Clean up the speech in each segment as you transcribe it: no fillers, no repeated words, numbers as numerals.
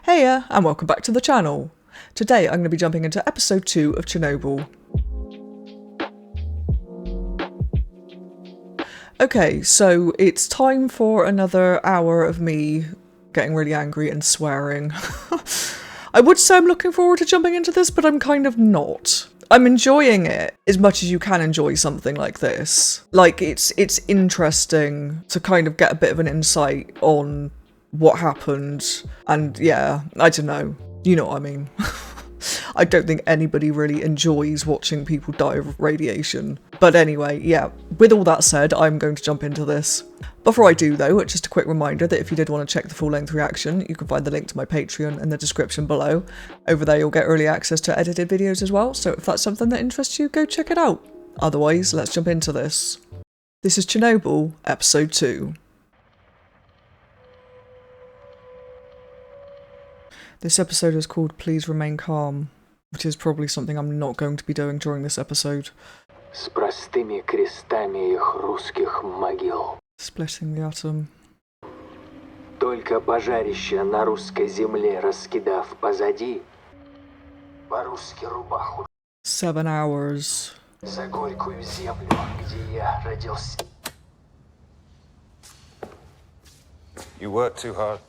Heya, and welcome back to the channel. Today I'm going to be jumping into episode 2 of Chernobyl. Okay, so it's time for another hour of me getting really angry and swearing. I would say I'm looking forward to jumping into this, but I'm kind of not. I'm enjoying it as much as you can enjoy something like this. Like, it's interesting to kind of get a bit of an insight on what happened, and yeah, I don't know, you know what I mean. I don't think anybody really enjoys watching people die of radiation. But anyway, yeah, with all that said, I'm going to jump into this. Before I do though, just a quick reminder that if you did want to check the full-length reaction, you can find the link to my Patreon in the description below. Over there you'll get early access to edited videos as well, so if that's something that interests you, go check it out. Otherwise, let's jump into this. This is Chernobyl, episode 2. This episode is called Please Remain Calm, which is probably something I'm not going to be doing during this episode. С простыми крестами их русских могил. Splitting the atom. Только пожарище на русской земле раскидав позади, по-русски рубаху. 7 hours. За горькую землю, где я родился. You work too hard.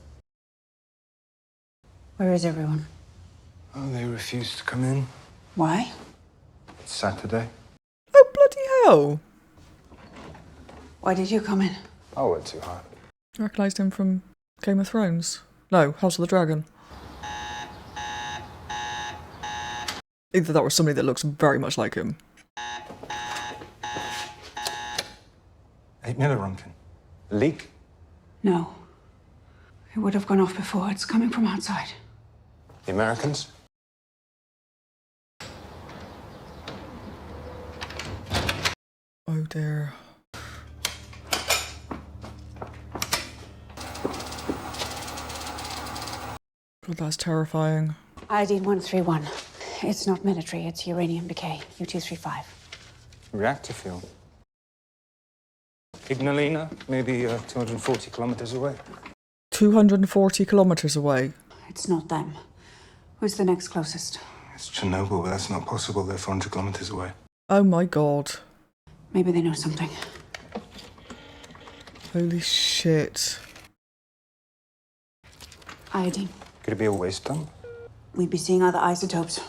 Where is everyone? Oh, they refused to come in. Why? It's Saturday. Oh, bloody hell! Why did you come in? I worked too hard. I recognised him from Game of Thrones. No, House of the Dragon. Either that or somebody that looks very much like him. 8 millirontgen. A leak? No. It would have gone off before. It's coming from outside. The Americans? Oh dear. God, that's terrifying. Iodine 131. It's not military, it's uranium decay. U-235. Reactor field. Ignalina, maybe 240 kilometers away. 240 kilometres away. It's not them. Who's the next closest? It's Chernobyl, but that's not possible. They're 400 kilometers away. Oh my god. Maybe they know something. Holy shit. Iodine. Could it be a waste dump? We'd be seeing other isotopes.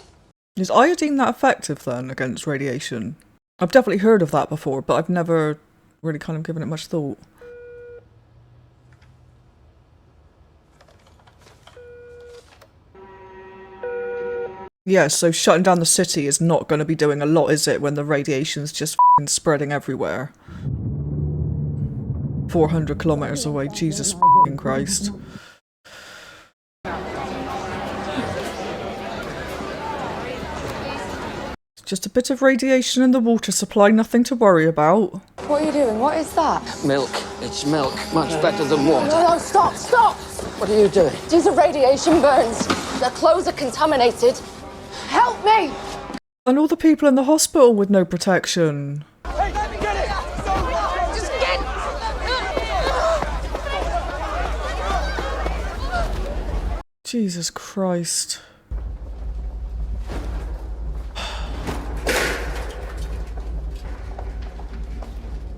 Is iodine that effective then against radiation? I've definitely heard of that before, but I've never really kind of given it much thought. Yeah, so shutting down the city is not going to be doing a lot, is it, when the radiation's just f***ing spreading everywhere? 400 kilometres away, Jesus f***ing Christ. Just a bit of radiation in the water supply, nothing to worry about. What are you doing? What is that? Milk. It's milk. Much better than water. No, stop, stop! What are you doing? These are radiation burns. Their clothes are contaminated. Help me! And all the people in the hospital with no protection. Hey, let me get it! Just get... Jesus Christ.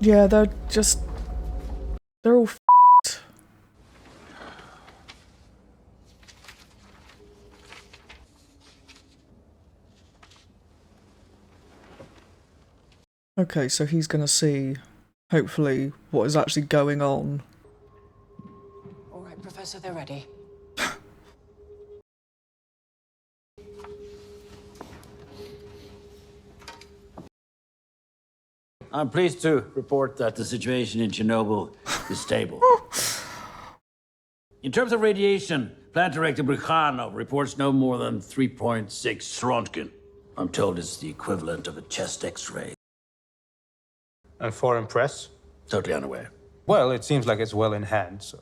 Yeah, they're all f***ed. Okay, so he's gonna see, hopefully, what is actually going on. All right, Professor, they're ready. I'm pleased to report that the situation in Chernobyl is stable. In terms of radiation, Plant Director Brichanov reports no more than 3.6 Rontgen. I'm told it's the equivalent of a chest X-ray. And foreign press? Totally unaware. Well, it seems like it's well in hand, so...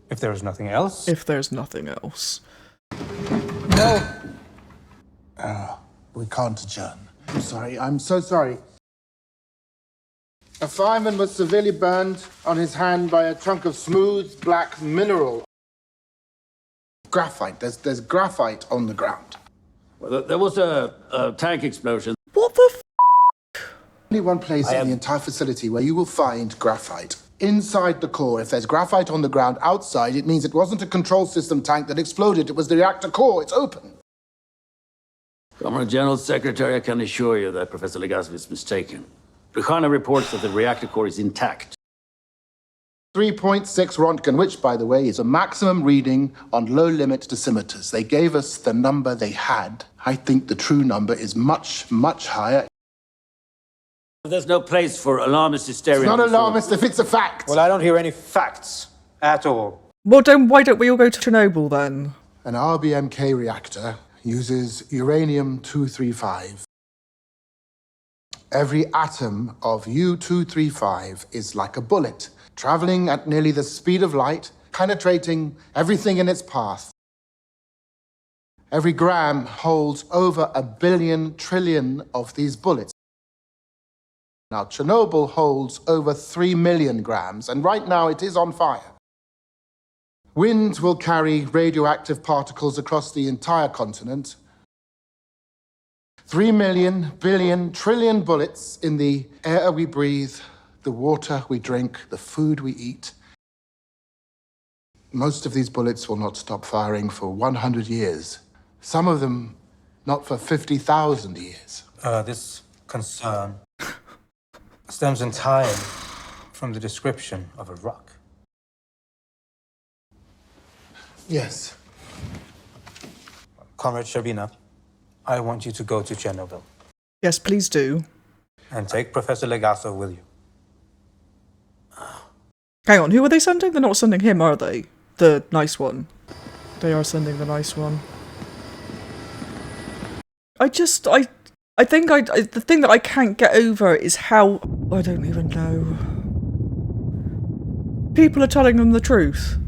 If there's nothing else... If there's nothing else. No! We can't adjourn. I'm so sorry. A fireman was severely burned on his hand by a chunk of smooth black mineral. Graphite. There's graphite on the ground. Well, there was a tank explosion. What the Only one place in the entire facility where you will find graphite. Inside the core. If there's graphite on the ground outside, it means it wasn't a control system tank that exploded. It was the reactor core. It's open. Comrade General Secretary, I can assure you that Professor Legasov is mistaken. Brikhanov reports that the reactor core is intact. 3.6 Rontgen, which, by the way, is a maximum reading on low-limit dosimeters. They gave us the number they had. I think the true number is much, much higher. There's no place for alarmist hysteria. It's not alarmist if it's a fact. Well, I don't hear any facts at all. Well, why don't we all go to Chernobyl then? An RBMK reactor uses uranium-235. Every atom of U-235 is like a bullet, traveling at nearly the speed of light, penetrating everything in its path. Every gram holds over 1 billion trillion of these bullets. Now, Chernobyl holds over 3 million grams, and right now it is on fire. Wind will carry radioactive particles across the entire continent. 3 million, billion, trillion bullets in the air we breathe, the water we drink, the food we eat. Most of these bullets will not stop firing for 100 years. Some of them not for 50,000 years. This concern stems entirely from the description of a rock. Yes. Comrade Sherbina, I want you to go to Chernobyl Yes, please do. and take Professor Legasov with you. Hang on, who are they sending? They're not sending him, are they? The nice one. They are sending the nice one. I think the thing that I can't get over is how... I don't even know. People are telling them the truth.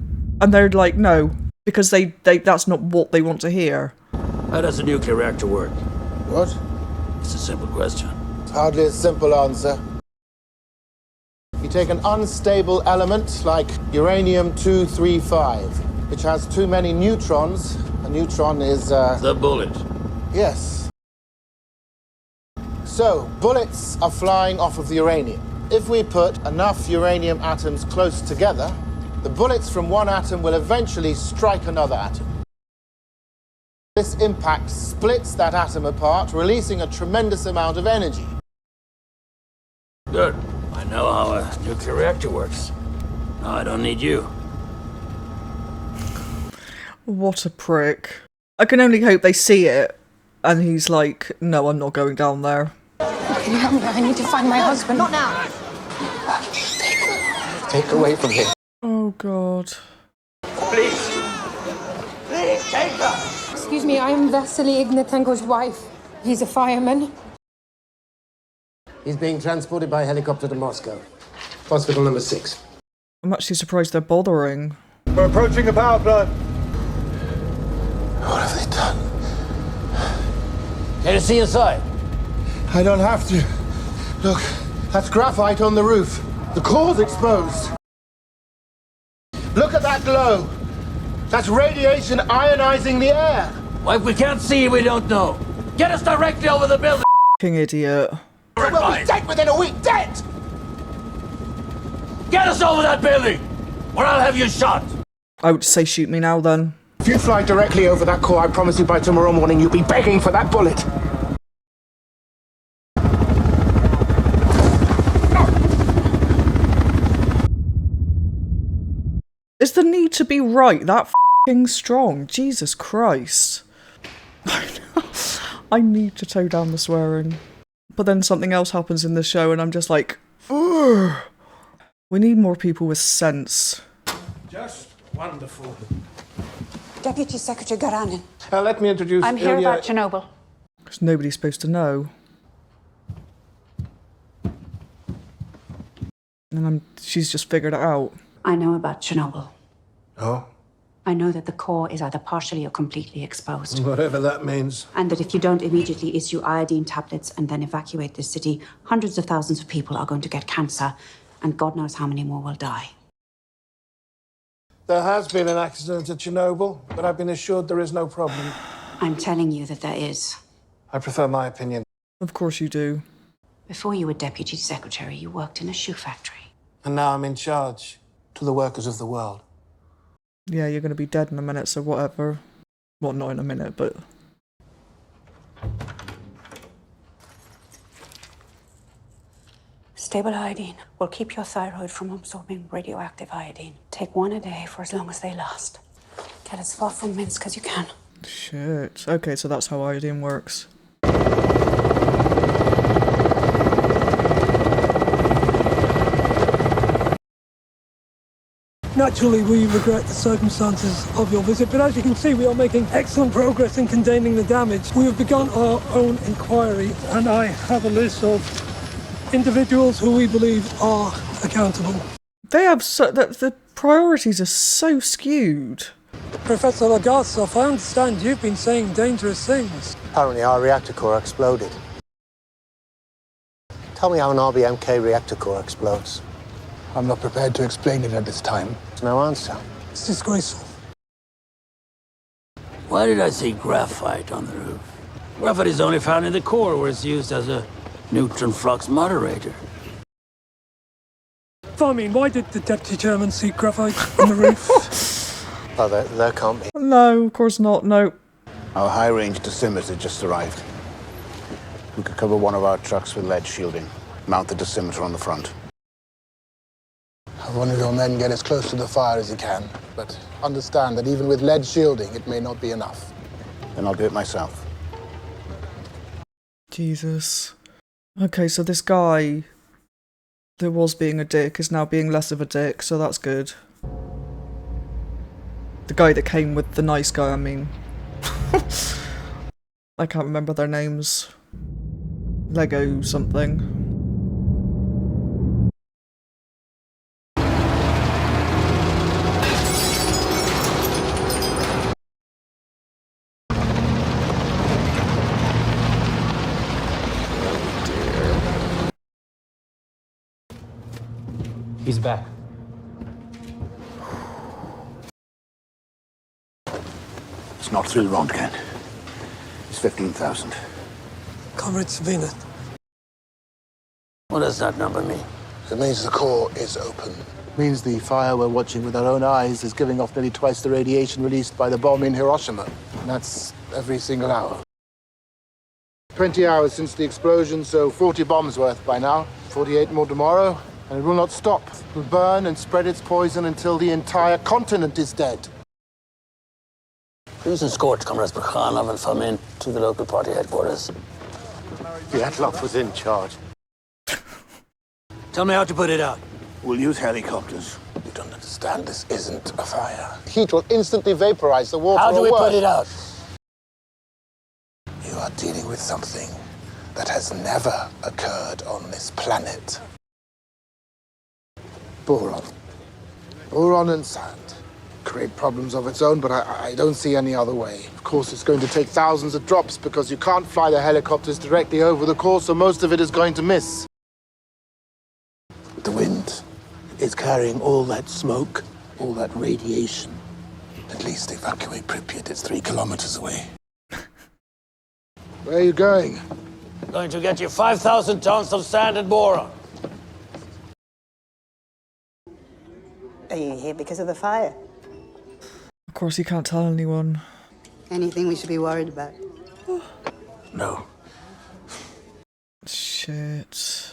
And they're like, no. Because they that's not what they want to hear. How does a nuclear reactor work? What? It's a simple question. It's hardly a simple answer. You take an unstable element like uranium-235, which has too many neutrons. A neutron is, The bullet. Yes. So, bullets are flying off of the uranium. If we put enough uranium atoms close together, the bullets from one atom will eventually strike another atom. This impact splits that atom apart, releasing a tremendous amount of energy. Good. I know how a nuclear reactor works. Now I don't need you. What a prick. I can only hope they see it. And he's like, no, I'm not going down there. Can you help me? I need to find my husband. Not now. Take her away from here. Oh, God. Please, take her. Excuse me, I am Vasily Ignatenko's wife. He's a fireman. He's being transported by helicopter to Moscow. Hospital number 6. I'm actually surprised they're bothering. We're approaching a power plant. What have they done? Can you see inside? I don't have to. Look, that's graphite on the roof. The core's exposed. Look at that glow. That's radiation ionizing the air. Well, if we can't see, we don't know. Get us directly over the building. King idiot. We'll be dead within a week, dead! Get us over that building, or I'll have you shot. I would say shoot me now then. If you fly directly over that core, I promise you by tomorrow morning you'll be begging for that bullet. Is the need to be right that f***ing strong? Jesus Christ. I need to toe down the swearing. But then something else happens in the show and I'm just like, ugh. We need more people with sense. Just wonderful. Deputy Secretary Garanin. Let me introduce I'm here about Chernobyl. Because nobody's supposed to know. And she's just figured it out. I know about Chernobyl. Oh? I know that the core is either partially or completely exposed. Whatever that means. And that if you don't immediately issue iodine tablets and then evacuate the city, hundreds of thousands of people are going to get cancer, and God knows how many more will die. There has been an accident at Chernobyl, but I've been assured there is no problem. I'm telling you that there is. I prefer my opinion. Of course you do. Before you were deputy secretary, you worked in a shoe factory. And now I'm in charge to the workers of the world. Yeah, you're gonna be dead in a minute, so whatever. Well, not in a minute, but... Stable iodine will keep your thyroid from absorbing radioactive iodine. Take one a day for as long as they last. Get as far from Minsk as you can. Shit. Okay, so that's how iodine works. Naturally, we regret the circumstances of your visit, but as you can see, we are making excellent progress in containing the damage. We have begun our own inquiry, and I have a list of individuals who we believe are accountable. They have the priorities are so skewed. Professor Lagasov, I understand you've been saying dangerous things. Apparently our reactor core exploded. Tell me how an RBMK reactor core explodes. I'm not prepared to explain it at this time. There's no answer. It's disgraceful. Why did I see graphite on the roof? Graphite is only found in the core, where it's used as a neutron flux moderator. I mean, why did the deputy chairman see graphite on the roof? Oh, there can't be. No, of course not, no. Our high-range dosimeter just arrived. We could cover one of our trucks with lead shielding. Mount the dosimeter on the front. Have one of your men get as close to the fire as you can, but understand that even with lead shielding, it may not be enough. Then I'll do it myself. Jesus. Okay, so this guy that was being a dick is now being less of a dick, so that's good. The guy that came with the nice guy, I mean. I can't remember their names. Lego something. He's back. It's not through Röntgen. It's 15,000. Comrade Sabina. What does that number mean? It means the core is open. It means the fire we're watching with our own eyes is giving off nearly twice the radiation released by the bomb in Hiroshima. And that's every single hour. 20 hours since the explosion, so 40 bombs worth by now. 48 more tomorrow, and it will not stop. It will burn and spread its poison until the entire continent is dead. Who's escort Comrades Brekhanov and Fomin to the local party headquarters? Dyatlov was in charge. Tell me how to put it out. We'll use helicopters. You don't understand, this isn't a fire. Heat will instantly vaporize the water. How do we put it out? You are dealing with something that has never occurred on this planet. Boron. Boron and sand. Create problems of its own, but I don't see any other way. Of course, it's going to take thousands of drops because you can't fly the helicopters directly over the core, so most of it is going to miss. The wind is carrying all that smoke, all that radiation. At least evacuate Pripyat. It's 3 kilometers away. Where are you going? Going to get you 5,000 tons of sand and boron. Are you here because of the fire? Of course you can't tell anyone. Anything we should be worried about? No. Shit.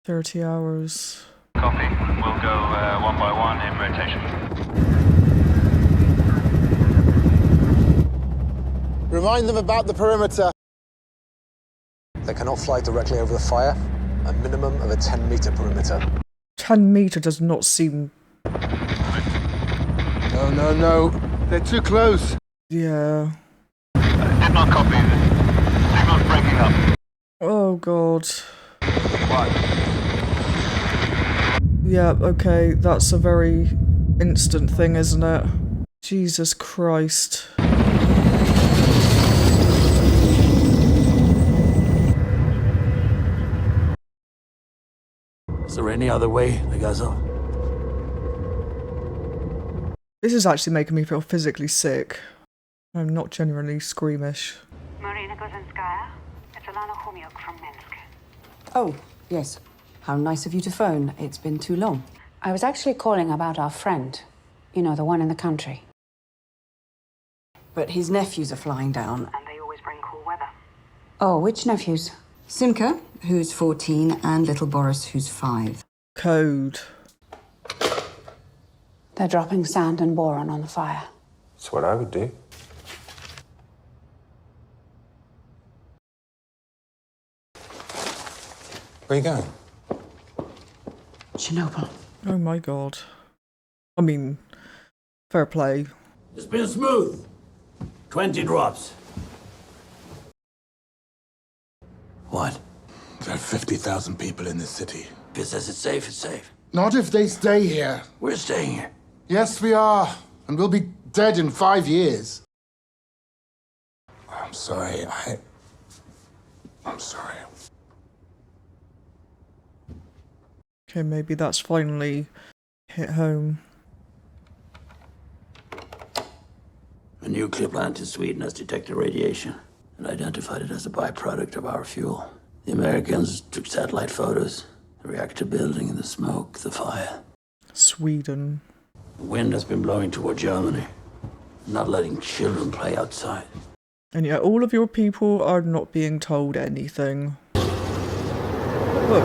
30 hours. Copy. We'll go one by one in rotation. Remind them about the perimeter. They cannot fly directly over the fire. A minimum of a 10-meter perimeter. 10 meter does not seem... No. They're too close. Yeah. Did not copy. Signal's breaking up. Oh god. What? Yeah, okay, that's a very instant thing, isn't it? Jesus Christ. Is there any other way, Legazo? This is actually making me feel physically sick. I'm not generally squeamish. Marina Gozinskaya, it's Alana Humyuk from Minsk. Oh, yes. How nice of you to phone. It's been too long. I was actually calling about our friend. You know, the one in the country. But his nephews are flying down. And they always bring cool weather. Oh, which nephews? Simka, who's 14, and little Boris, who's 5. Code. They're dropping sand and boron on the fire. That's what I would do. Where are you going? Chernobyl. Oh my god. I mean, fair play. It's been smooth. 20 drops. What? There are 50,000 people in this city. If it says it's safe, it's safe. Not if they stay here. We're staying here. Yes, we are. And we'll be dead in 5 years. I'm sorry. I'm sorry. Okay, maybe that's finally hit home. A nuclear plant in Sweden has detected radiation and identified it as a byproduct of our fuel. The Americans took satellite photos, the reactor building and the smoke, the fire. Sweden. The wind has been blowing toward Germany, not letting children play outside. And yet all of your people are not being told anything. Look.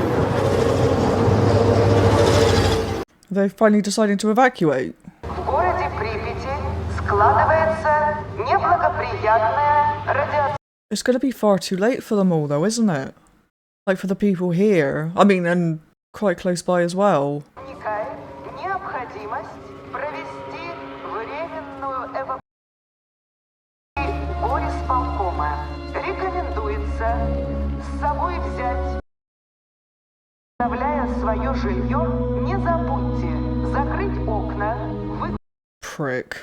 They're finally deciding to evacuate. It's going to be far too late for them all though, isn't it? Like for the people here. I mean, and quite close by as well. Prick.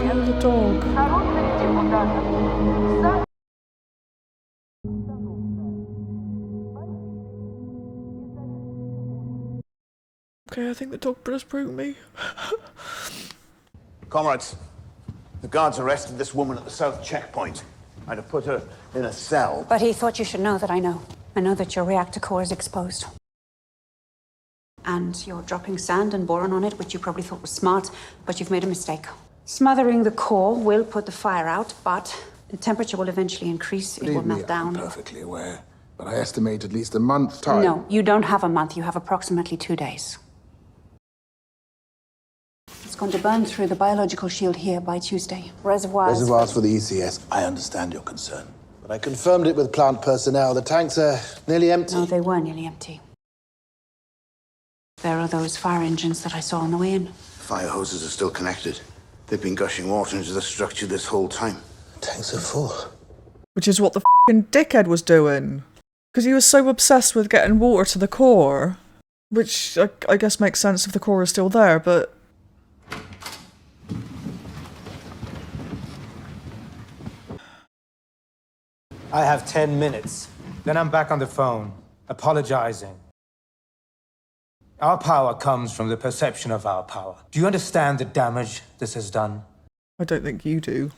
Oh, the dog. Okay, I think the dog just broke me. Comrades, the guards arrested this woman at the south checkpoint. I'd have put her in a cell. But he thought you should know that I know. I know that your reactor core is exposed. And you're dropping sand and boron on it, which you probably thought was smart, but you've made a mistake. Smothering the core will put the fire out, but the temperature will eventually increase. It will melt down. I'm perfectly aware. But I estimate at least a month's time. No, you don't have a month. You have approximately 2 days. It's going to burn through the biological shield here by Tuesday. Reservoirs for the ECS. I understand your concern. But I confirmed it with plant personnel. The tanks are nearly empty. No, they were nearly empty. There are those fire engines that I saw on the way in. Fire hoses are still connected. They've been gushing water into the structure this whole time. Tanks are full. Which is what the f***ing dickhead was doing. Because he was so obsessed with getting water to the core. Which I guess makes sense if the core is still there, but... I have 10 minutes. Then I'm back on the phone, apologizing. Our power comes from the perception of our power. Do you understand the damage this has done? I don't think you do.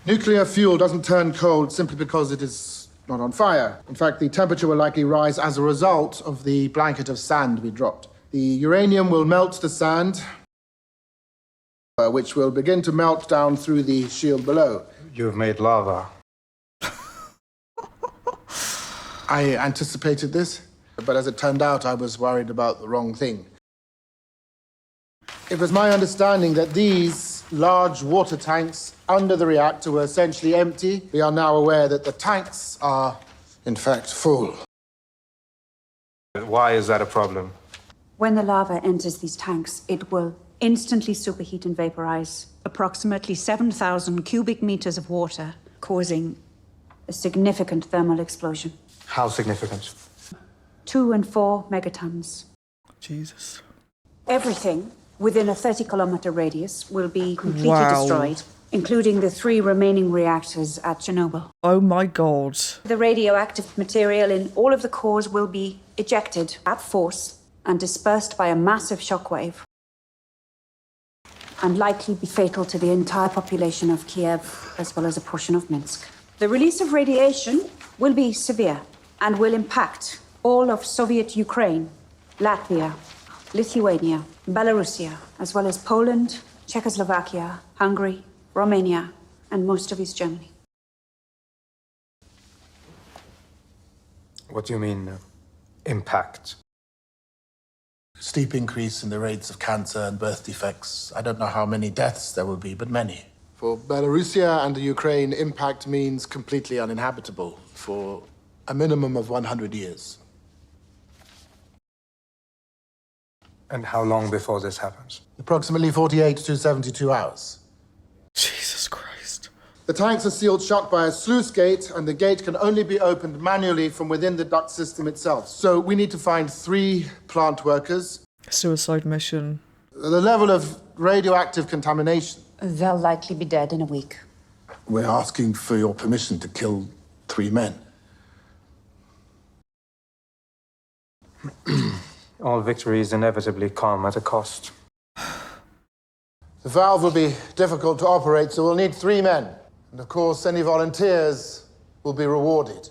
Nuclear fuel doesn't turn cold simply because it is not on fire. In fact, the temperature will likely rise as a result of the blanket of sand we dropped. The uranium will melt the sand, which will begin to melt down through the shield below. You have made lava. I anticipated this, but as it turned out, I was worried about the wrong thing. It was my understanding that these large water tanks under the reactor were essentially empty. We are now aware that the tanks are, in fact, full. Why is that a problem? When the lava enters these tanks, it will instantly superheat and vaporize approximately 7,000 cubic meters of water, causing a significant thermal explosion. How significant? 2 and 4 megatons. Jesus. Everything within a 30-kilometer radius will be completely Wow. destroyed. including the 3 remaining reactors at Chernobyl. Oh my god. The radioactive material in all of the cores will be ejected at force and dispersed by a massive shockwave, and likely be fatal to the entire population of Kiev, as well as a portion of Minsk. The release of radiation will be severe and will impact all of Soviet Ukraine, Latvia, Lithuania, Belarusia, as well as Poland, Czechoslovakia, Hungary, Romania, and most of East Germany. What do you mean, impact? Steep increase in the rates of cancer and birth defects. I don't know how many deaths there will be, but many. For Belarusia and the Ukraine, impact means completely uninhabitable for a minimum of 100 years. And how long before this happens? Approximately 48 to 72 hours. Jesus Christ. The tanks are sealed shut by a sluice gate, and the gate can only be opened manually from within the duct system itself. So we need to find 3 plant workers. Suicide mission. The level of radioactive contamination. They'll likely be dead in a week. We're asking for your permission to kill 3 men. All victories inevitably come at a cost. The valve will be difficult to operate, so we'll need 3 men. And of course, any volunteers will be rewarded.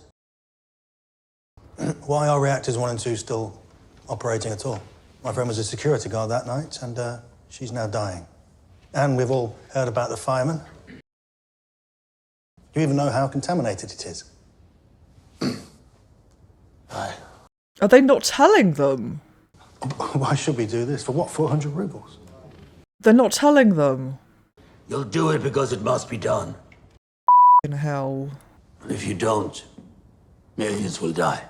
Why are reactors 1 and 2 still operating at all? My friend was a security guard that night, and she's now dying. And we've all heard about the fireman. Do you even know how contaminated it is? Aye. Are they not telling them? Why should we do this? For what, 400 rubles? They're not telling them. You'll do it because it must be done. In hell. And if you don't, millions will die.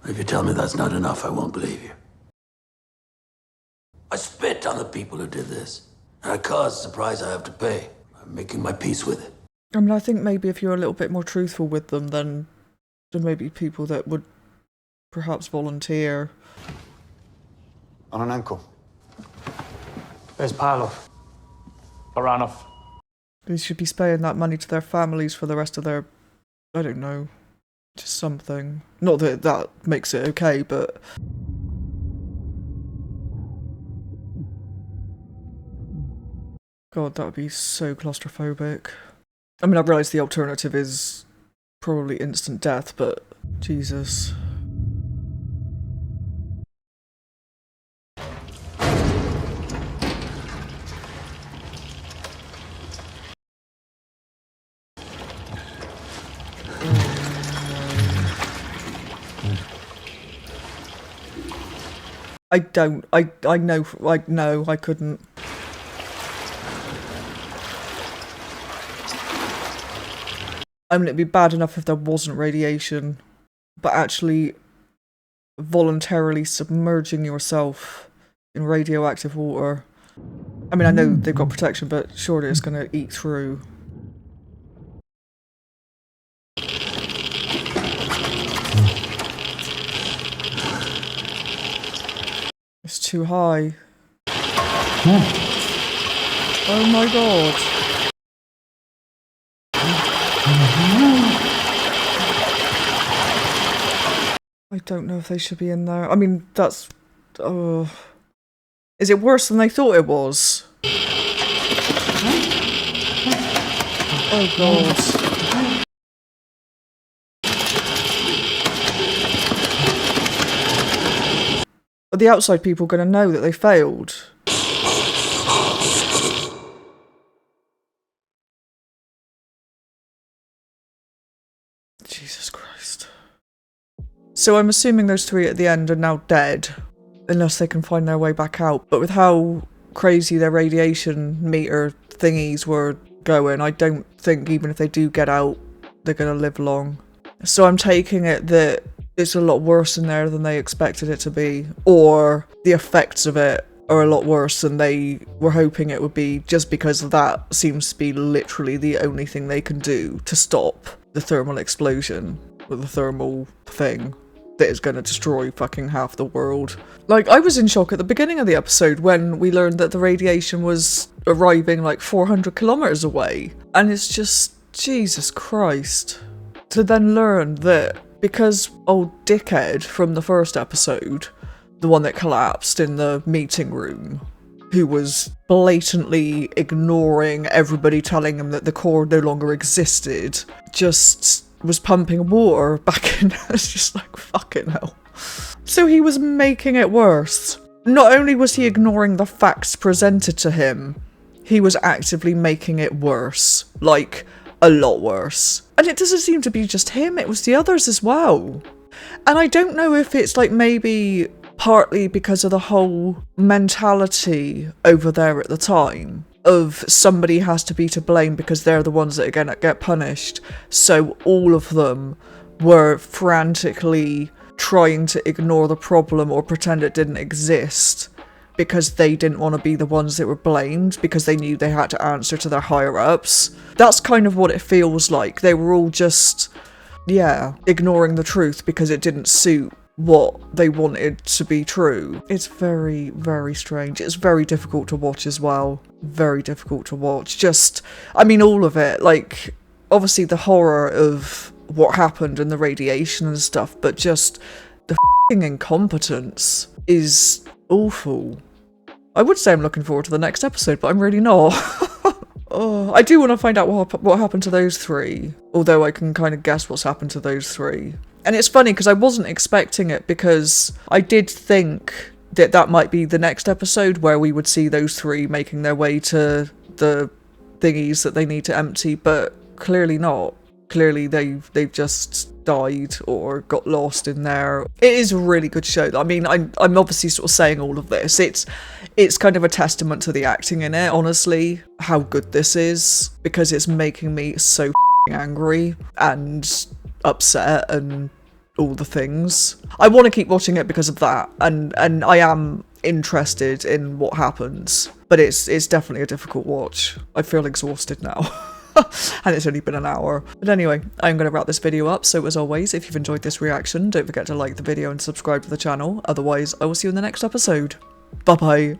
If you tell me that's not enough, I won't believe you. I spit on the people who did this, and I caused the price I have to pay. I'm making my peace with it. I mean, I think maybe if you're a little bit more truthful with them, then there may be people that would perhaps volunteer. On an ankle. Where's Parlov? Baranov? They should be paying that money to their families for the rest of their, I don't know, just something. Not that that makes it okay, but... God, that would be so claustrophobic. I mean, I realise the alternative is probably instant death, but Jesus. I couldn't. I mean, it'd be bad enough if there wasn't radiation, but actually voluntarily submerging yourself in radioactive water. I mean, I know they've got protection, but surely it's going to eat through. It's too high. Oh my god. I don't know if they should be in there. I mean, that's... Oh. Is it worse than they thought it was? Oh god. Are the outside people going to know that they failed? Jesus Christ. So I'm assuming those 3 at the end are now dead, unless they can find their way back out. But with how crazy their radiation meter thingies were going, I don't think even if they do get out, they're going to live long. So I'm taking it that it's a lot worse in there than they expected it to be, or the effects of it are a lot worse than they were hoping it would be, just because that seems to be literally the only thing they can do to stop the thermal explosion with the thermal thing that is going to destroy fucking half the world. Like, I was in shock at the beginning of the episode when we learned that the radiation was arriving like 400 kilometers away. And it's just, Jesus Christ. To then learn that because old dickhead from the first episode, the one that collapsed in the meeting room, who was blatantly ignoring everybody telling him that the core no longer existed, just was pumping water back in. It's just like, fucking hell. So he was making it worse. Not only was he ignoring the facts presented to him, he was actively making it worse. Like, a lot worse. And it doesn't seem to be just him, it was the others as well. And I don't know if it's like maybe partly because of the whole mentality over there at the time of somebody has to be to blame because they're the ones that are gonna get punished. So all of them were frantically trying to ignore the problem or pretend it didn't exist because they didn't want to be the ones that were blamed, because they knew they had to answer to their higher-ups. That's kind of what it feels like. They were all just, yeah, ignoring the truth because it didn't suit what they wanted to be true. It's very, very strange. It's very difficult to watch as well. Very difficult to watch. Just, I mean, all of it. Like, obviously the horror of what happened and the radiation and stuff, but just the f***ing incompetence is awful. I would say I'm looking forward to the next episode, but I'm really not. Oh, I do want to find out what happened to those three, although I can kind of guess what's happened to those three. And it's funny because I wasn't expecting it, because I did think that that might be the next episode where we would see those three making their way to the thingies that they need to empty, but clearly not. Clearly they've just died or got lost in there. It is a really good show. I mean, I'm obviously sort of saying all of this. It's kind of a testament to the acting in it, honestly, how good this is, because it's making me so angry and upset and all the things. I want to keep watching it because of that, and I am interested in what happens, but it's definitely a difficult watch. I feel exhausted now. And it's only been an hour. But anyway, I'm going to wrap this video up. So as always, if you've enjoyed this reaction, don't forget to like the video and subscribe to the channel. Otherwise, I will see you in the next episode. Bye bye.